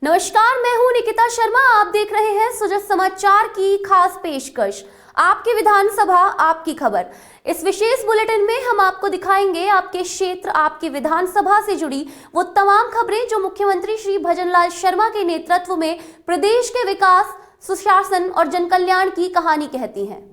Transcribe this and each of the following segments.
नमस्कार, मैं हूं निकिता शर्मा। आप देख रहे हैं सुजस समाचार की खास पेशकश, आपकी विधानसभा आपकी खबर। इस विशेष बुलेटिन में हम आपको दिखाएंगे आपके क्षेत्र, आपकी विधानसभा से जुड़ी वो तमाम खबरें जो मुख्यमंत्री श्री भजनलाल शर्मा के नेतृत्व में प्रदेश के विकास, सुशासन और जनकल्याण की कहानी कहती हैं।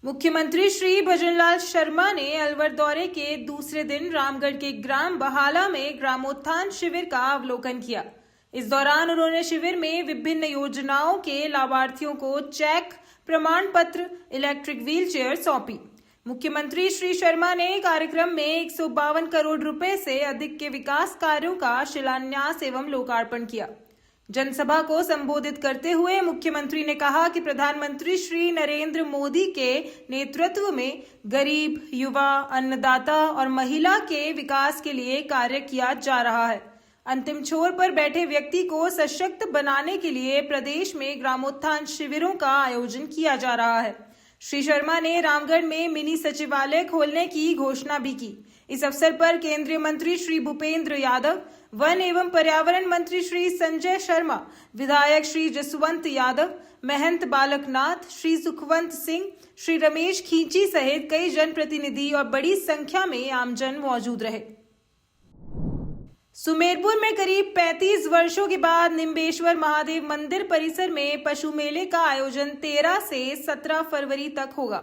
मुख्यमंत्री श्री भजनलाल शर्मा ने अलवर दौरे के दूसरे दिन रामगढ़ के ग्राम बहाला में ग्रामोत्थान शिविर का अवलोकन किया। इस दौरान उन्होंने शिविर में विभिन्न योजनाओं के लाभार्थियों को चेक, प्रमाण पत्र, इलेक्ट्रिक व्हील चेयर सौंपी। मुख्यमंत्री श्री शर्मा ने कार्यक्रम में 152 करोड़ रुपए से अधिक के विकास कार्यों का शिलान्यास एवं लोकार्पण किया। जनसभा को संबोधित करते हुए मुख्यमंत्री ने कहा कि प्रधानमंत्री श्री नरेंद्र मोदी के नेतृत्व में गरीब, युवा, अन्नदाता और महिला के विकास के लिए कार्य किया जा रहा है। अंतिम छोर पर बैठे व्यक्ति को सशक्त बनाने के लिए प्रदेश में ग्रामोत्थान शिविरों का आयोजन किया जा रहा है। श्री शर्मा ने रामगढ़ में मिनी सचिवालय खोलने की घोषणा भी की। इस अवसर पर केंद्रीय मंत्री श्री भूपेंद्र यादव, वन एवं पर्यावरण मंत्री श्री संजय शर्मा, विधायक श्री जसवंत यादव, महंत बालकनाथ, श्री सुखवंत सिंह, श्री रमेश खींची सहित कई जनप्रतिनिधि और बड़ी संख्या में आमजन मौजूद रहे। सुमेरपुर में करीब 35 वर्षों के बाद निम्बेश्वर महादेव मंदिर परिसर में पशु मेले का आयोजन 13 से 17 फरवरी तक होगा।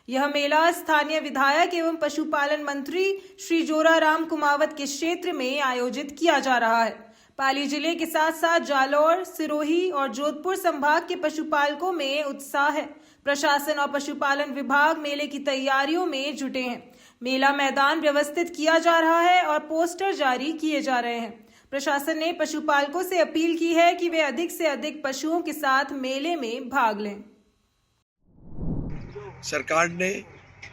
यह मेला स्थानीय विधायक एवं पशुपालन मंत्री श्री जोराराम कुमावत के क्षेत्र में आयोजित किया जा रहा है। पाली जिले के साथ साथ जालौर, सिरोही और जोधपुर संभाग के पशुपालकों में उत्साह है। प्रशासन और पशुपालन विभाग मेले की तैयारियों में जुटे हैं। मेला मैदान व्यवस्थित किया जा रहा है और पोस्टर जारी किए जा रहे हैं। प्रशासन ने पशुपालकों से अपील की है कि वे अधिक से अधिक पशुओं के साथ मेले में भाग लें। सरकार ने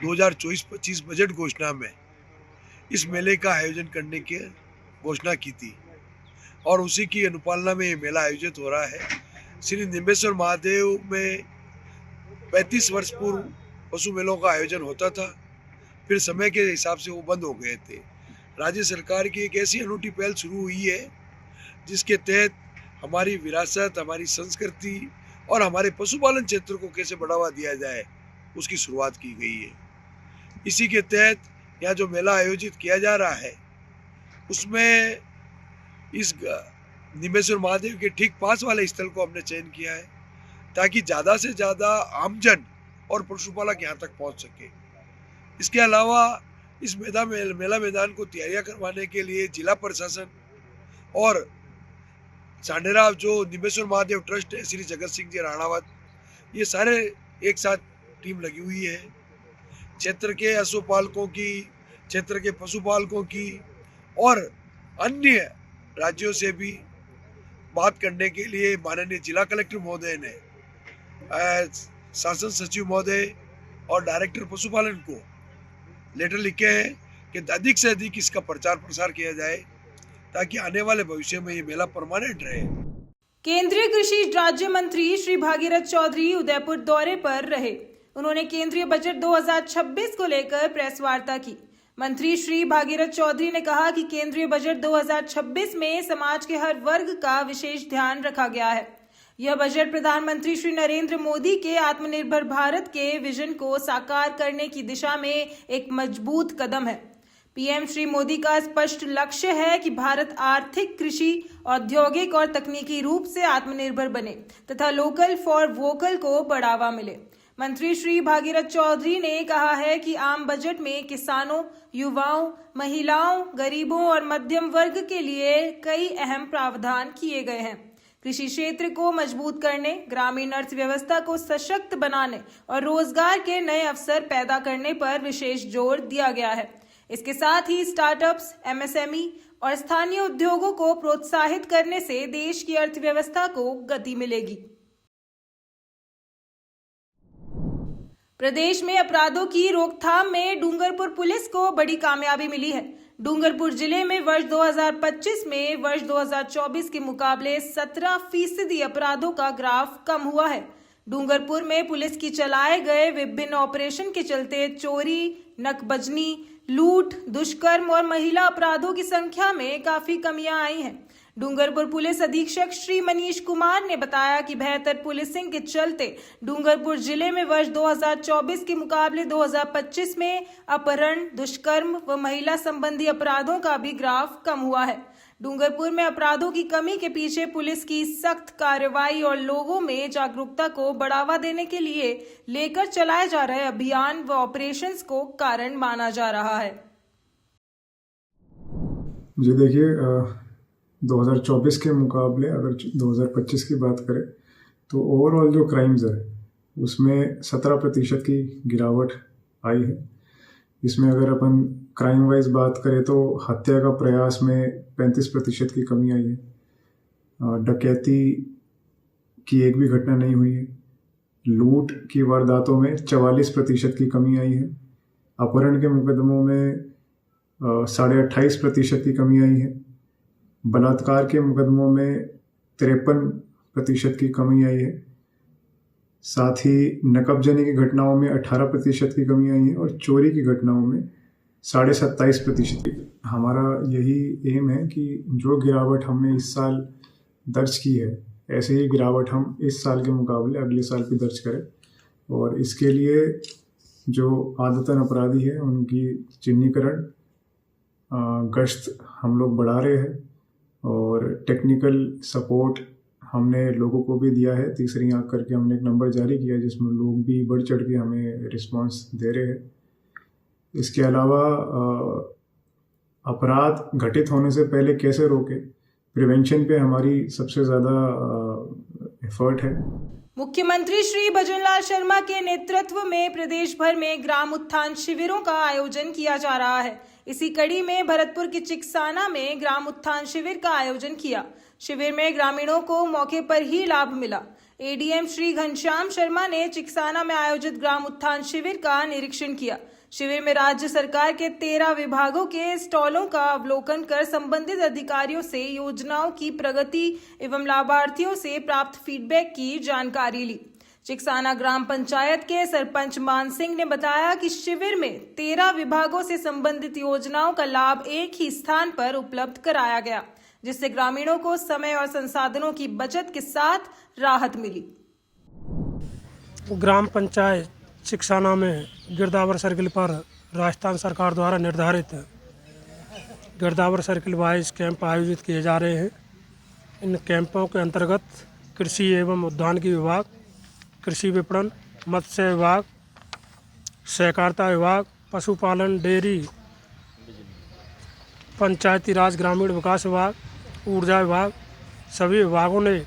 2024-25 बजट घोषणा में इस मेले का आयोजन करने की घोषणा की थी और उसी की अनुपालना में ये मेला आयोजित हो रहा है। श्री निम्बेश्वर महादेव में 35 वर्ष पूर्व पशु मेलों का आयोजन होता था, फिर समय के हिसाब से वो बंद हो गए थे। राज्य सरकार की एक ऐसी अनूठी पहल शुरू हुई है जिसके तहत हमारी विरासत, हमारी संस्कृति और हमारे पशुपालन क्षेत्र को कैसे बढ़ावा दिया जाए उसकी शुरुआत की गई है। इसी के तहत यहाँ जो मेला आयोजित किया जा रहा है उसमें इस निम्बेश्वर महादेव के ठीक पास वाले स्थल को हमने चयन किया है ताकि ज़्यादा से ज़्यादा आमजन और पशुपालक यहाँ तक पहुँच सके। इसके अलावा इस मेला मैदान को तैयारियां करवाने के लिए जिला प्रशासन और सांडेराव जो निम्बेश्वर महादेव ट्रस्ट है, श्री जगत सिंह जी राणावत, ये सारे एक साथ टीम लगी हुई है। क्षेत्र के पशुपालकों की, क्षेत्र के पशुपालकों की और अन्य राज्यों से भी बात करने के लिए माननीय जिला कलेक्टर महोदय ने शासन सचिव महोदय और डायरेक्टर पशुपालन को लेटर लिखे हैं कि अधिक से अधिक इसका प्रचार प्रसार किया जाए ताकि आने वाले भविष्य में ये मेला परमानेंट रहे। केंद्रीय कृषि राज्य मंत्री श्री भागीरथ चौधरी उदयपुर दौरे पर रहे। उन्होंने केंद्रीय बजट 2026 को लेकर प्रेस वार्ता की। मंत्री श्री भागीरथ चौधरी ने कहा कि केंद्रीय बजट 2026 में समाज के हर वर्ग का विशेष ध्यान रखा गया है। यह बजट प्रधानमंत्री श्री नरेंद्र मोदी के आत्मनिर्भर भारत के विजन को साकार करने की दिशा में एक मजबूत कदम है। पीएम श्री मोदी का स्पष्ट लक्ष्य है कि भारत आर्थिक, कृषि, औद्योगिक और तकनीकी रूप से आत्मनिर्भर बने तथा लोकल फॉर वोकल को बढ़ावा मिले। मंत्री श्री भागीरथ चौधरी ने कहा है कि आम बजट में किसानों, युवाओं, महिलाओं, गरीबों और मध्यम वर्ग के लिए कई अहम प्रावधान किए गए हैं। कृषि क्षेत्र को मजबूत करने, ग्रामीण अर्थव्यवस्था को सशक्त बनाने और रोजगार के नए अवसर पैदा करने पर विशेष जोर दिया गया है। इसके साथ ही स्टार्टअप्स, एमएसएमई और स्थानीय उद्योगों को प्रोत्साहित करने से देश की अर्थव्यवस्था को गति मिलेगी। प्रदेश में अपराधों की रोकथाम में डूंगरपुर पुलिस को बड़ी कामयाबी मिली है। डूंगरपुर जिले में वर्ष 2025 में वर्ष 2024 के मुकाबले 17% अपराधों का ग्राफ कम हुआ है। डूंगरपुर में पुलिस की चलाए गए विभिन्न ऑपरेशन के चलते चोरी, नकबजनी, लूट, दुष्कर्म और महिला अपराधों की संख्या में काफी कमियां आई हैं। डूंगरपुर पुलिस अधीक्षक श्री मनीष कुमार ने बताया कि बेहतर पुलिसिंग के चलते डूंगरपुर जिले में वर्ष 2024 के मुकाबले 2025 में अपहरण, दुष्कर्म व महिला संबंधी अपराधों का भी ग्राफ कम हुआ है। डूंगरपुर में अपराधों की कमी के पीछे पुलिस की सख्त कार्रवाई और लोगों में जागरूकता को बढ़ावा देने के लिए लेकर चलाए जा रहे अभियान व ऑपरेशंस को कारण माना जा रहा है। जी देखिए, 2024 के मुकाबले अगर 2025 की बात करें तो ओवरऑल जो क्राइम्स है उसमें 17% की गिरावट आई है। इसमें अगर अपन क्राइम वाइज बात करें तो हत्या का प्रयास में 35% की कमी आई है। डकैती की एक भी घटना नहीं हुई है। लूट की वारदातों में 44% की कमी आई है। अपहरण के मुकदमों में 28.5% की कमी आई है। बलात्कार के मुकदमों में 53% की कमी आई है। साथ ही नकबजनी की घटनाओं में 18% की कमी आई है और चोरी की घटनाओं में 27.5% की। हमारा यही एम है कि जो गिरावट हमने इस साल दर्ज की है ऐसे ही गिरावट हम इस साल के मुकाबले अगले साल भी दर्ज करें। और इसके लिए जो आदतन अपराधी है उनकी चिन्हीकरण, गश्त हम लोग बढ़ा रहे हैं और टेक्निकल सपोर्ट हमने लोगों को भी दिया है। तीसरी आंख करके हमने एक नंबर जारी किया जिसमें लोग भी बढ़ चढ़ के हमें रिस्पांस दे रहे हैं। इसके अलावा अपराध घटित होने से पहले कैसे रोके, प्रिवेंशन पे हमारी सबसे ज़्यादा एफर्ट है। मुख्यमंत्री श्री भजनलाल शर्मा के नेतृत्व में प्रदेश भर में ग्राम उत्थान शिविरों का आयोजन किया जा रहा है। इसी कड़ी में भरतपुर के चिकसाना में ग्राम उत्थान शिविर का आयोजन किया। शिविर में ग्रामीणों को मौके पर ही लाभ मिला। एडीएम श्री घनश्याम शर्मा ने चिकसाना में आयोजित ग्राम उत्थान शिविर का निरीक्षण किया। शिविर में राज्य सरकार के 13 विभागों के स्टॉलों का अवलोकन कर संबंधित अधिकारियों से योजनाओं की प्रगति एवं लाभार्थियों से प्राप्त फीडबैक की जानकारी ली। चिकसाना ग्राम पंचायत के सरपंच मान सिंह ने बताया कि शिविर में 13 विभागों से संबंधित योजनाओं का लाभ एक ही स्थान पर उपलब्ध कराया गया, जिससे ग्रामीणों को समय और संसाधनों की बचत के साथ राहत मिली। ग्राम पंचायत चिकसाना में गिरदावर सर्किल पर राजस्थान सरकार द्वारा निर्धारित गिरदावर सर्किल वाइज कैंप आयोजित किए जा रहे हैं। इन कैंपों के अंतर्गत कृषि एवं उद्यानिकी विभाग, कृषि विपणन, मत्स्य विभाग, सहकारिता विभाग, पशुपालन, डेयरी, पंचायती राज ग्रामीण विकास विभाग, ऊर्जा विभाग, सभी विभागों ने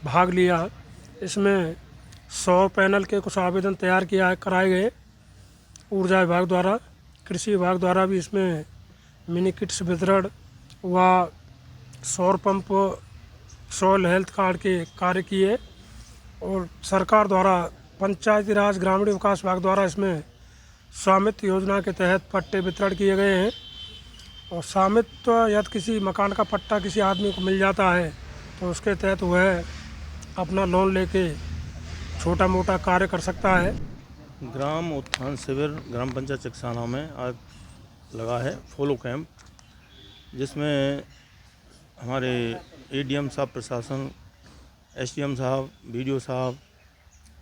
भाग लिया। इसमें 100 पैनल के कुछ आवेदन तैयार कराए गए ऊर्जा विभाग द्वारा। कृषि विभाग द्वारा भी इसमें मिनी किट्स वितरण व सौर पंप, सॉइल हेल्थ कार्ड के कार्य किए और सरकार द्वारा पंचायती राज ग्रामीण विकास विभाग द्वारा इसमें स्वामित्व योजना के तहत पट्टे वितरण किए गए हैं। और स्वामित्व यदि किसी मकान का पट्टा किसी आदमी को मिल जाता है तो उसके तहत वह अपना लोन लेके छोटा मोटा कार्य कर सकता है। ग्राम उत्थान शिविर ग्राम पंचायत चिकसाना में आज लगा है फॉलो कैंप, जिसमें हमारे एडीएम साहब प्रशासन, एसडीएम साहब, बीडीओ साहब,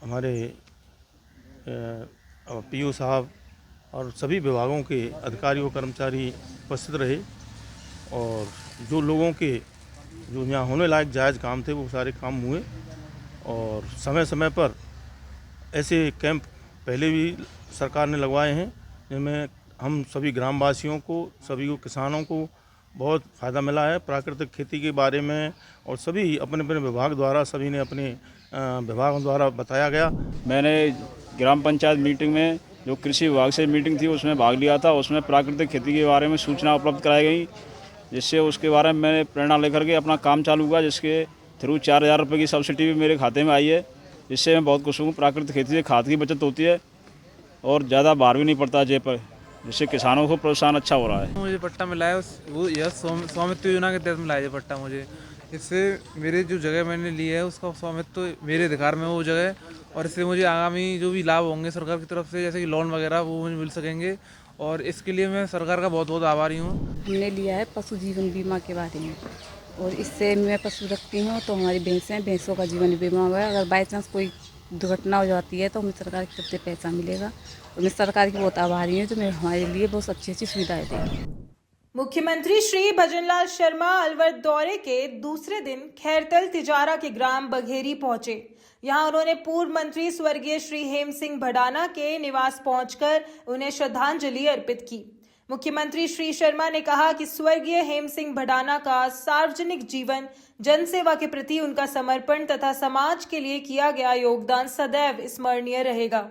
हमारे पीओ साहब और सभी विभागों के अधिकारी व कर्मचारी उपस्थित रहे। और जो लोगों के जो यहाँ होने लायक जायज़ काम थे वो सारे काम हुए। और समय समय पर ऐसे कैंप पहले भी सरकार ने लगवाए हैं, जिनमें हम सभी ग्रामवासियों को, सभी को, किसानों को बहुत फ़ायदा मिला है प्राकृतिक खेती के बारे में। और सभी अपने अपने विभाग द्वारा, सभी ने अपने विभागों द्वारा बताया गया। मैंने ग्राम पंचायत मीटिंग में जो कृषि विभाग से मीटिंग थी उसमें भाग लिया था। उसमें प्राकृतिक खेती के बारे में सूचना उपलब्ध कराई गई, जिससे उसके बारे में मैंने प्रेरणा लेकर के अपना काम चालू हुआ, जिसके थ्रू 4000 रुपये की सब्सिडी भी मेरे खाते में आई है। इससे मैं बहुत खुश हूँ। प्राकृतिक खेती से खाद की बचत होती है और ज़्यादा भार भी नहीं पड़ता जेब पर, जिससे किसानों को प्रोत्साहन अच्छा हो रहा है। मुझे पट्टा मिला है वो यह स्वामित्व योजना के तहत मिला है ये पट्टा मुझे। इससे मेरे जो जगह मैंने ली है उसका स्वामित्व मेरे अधिकार में वो जगह, और इससे मुझे आगामी जो भी लाभ होंगे सरकार की तरफ से, जैसे कि लोन वगैरह, वो मुझे मिल सकेंगे। और इसके लिए मैं सरकार का बहुत बहुत आभारी हूँ। हमने लिया है पशु जीवन बीमा के बारे में, और इससे मैं पशु रखती हूँ तो हमारी भैंसों का जीवन बीमा हुआ है। अगर बाई चांस कोई दुर्घटना हो जाती है तो हमें सरकार की तरफ से पैसा मिलेगा। तो मैं सरकार की बहुत आभारी हूँ जो हमारे लिए बहुत अच्छी अच्छी सुविधाएं देगी। मुख्यमंत्री श्री भजनलाल शर्मा अलवर दौरे के दूसरे दिन खैरतल तिजारा के ग्राम बघेरी पहुंचे। यहां उन्होंने पूर्व मंत्री स्वर्गीय श्री हेम सिंह भडाना के निवास पहुंचकर उन्हें श्रद्धांजलि अर्पित की। मुख्यमंत्री श्री शर्मा ने कहा कि स्वर्गीय हेम सिंह भडाना का सार्वजनिक जीवन, जनसेवा के प्रति उनका समर्पण तथा समाज के लिए किया गया योगदान सदैव स्मरणीय रहेगा।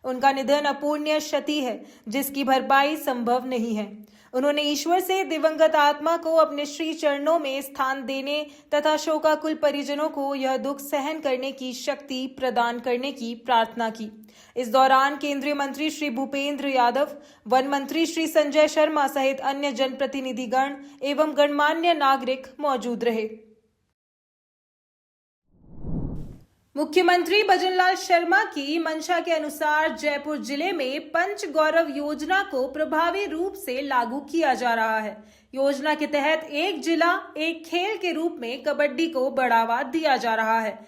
उनका निधन अपूर्णीय क्षति है जिसकी भरपाई संभव नहीं है। उन्होंने ईश्वर से दिवंगत आत्मा को अपने श्री चरणों में स्थान देने तथा शोकाकुल परिजनों को यह दुख सहन करने की शक्ति प्रदान करने की प्रार्थना की। इस दौरान केंद्रीय मंत्री श्री भूपेंद्र यादव, वन मंत्री श्री संजय शर्मा सहित अन्य जनप्रतिनिधिगण एवं गणमान्य नागरिक मौजूद रहे। मुख्यमंत्री भजनलाल शर्मा की मंशा के अनुसार जयपुर जिले में पंच गौरव योजना को प्रभावी रूप से लागू किया जा रहा है। योजना के तहत एक जिला एक खेल के रूप में कबड्डी को बढ़ावा दिया जा रहा है।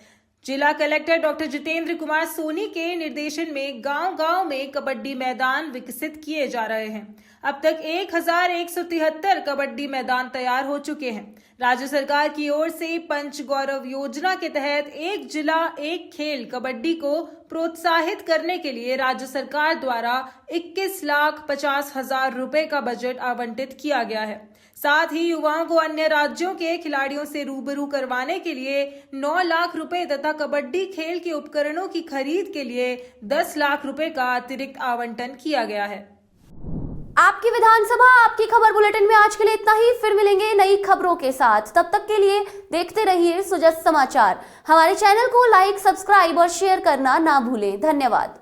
जिला कलेक्टर डॉक्टर जितेंद्र कुमार सोनी के निर्देशन में गांव-गांव में कबड्डी मैदान विकसित किए जा रहे हैं। अब तक 1173 कबड्डी मैदान तैयार हो चुके हैं। राज्य सरकार की ओर से पंच गौरव योजना के तहत एक जिला एक खेल कबड्डी को प्रोत्साहित करने के लिए राज्य सरकार द्वारा 21,50,000 रुपए का बजट आवंटित किया गया है। साथ ही युवाओं को अन्य राज्यों के खिलाड़ियों से रूबरू करवाने के लिए 9 लाख रुपए तथा कबड्डी खेल के उपकरणों की खरीद के लिए 10 लाख रुपए का अतिरिक्त आवंटन किया गया है। आपकी विधानसभा आपकी खबर बुलेटिन में आज के लिए इतना ही। फिर मिलेंगे नई खबरों के साथ। तब तक के लिए देखते रहिए सुजस समाचार। हमारे चैनल को लाइक, सब्सक्राइब और शेयर करना ना भूलें। धन्यवाद।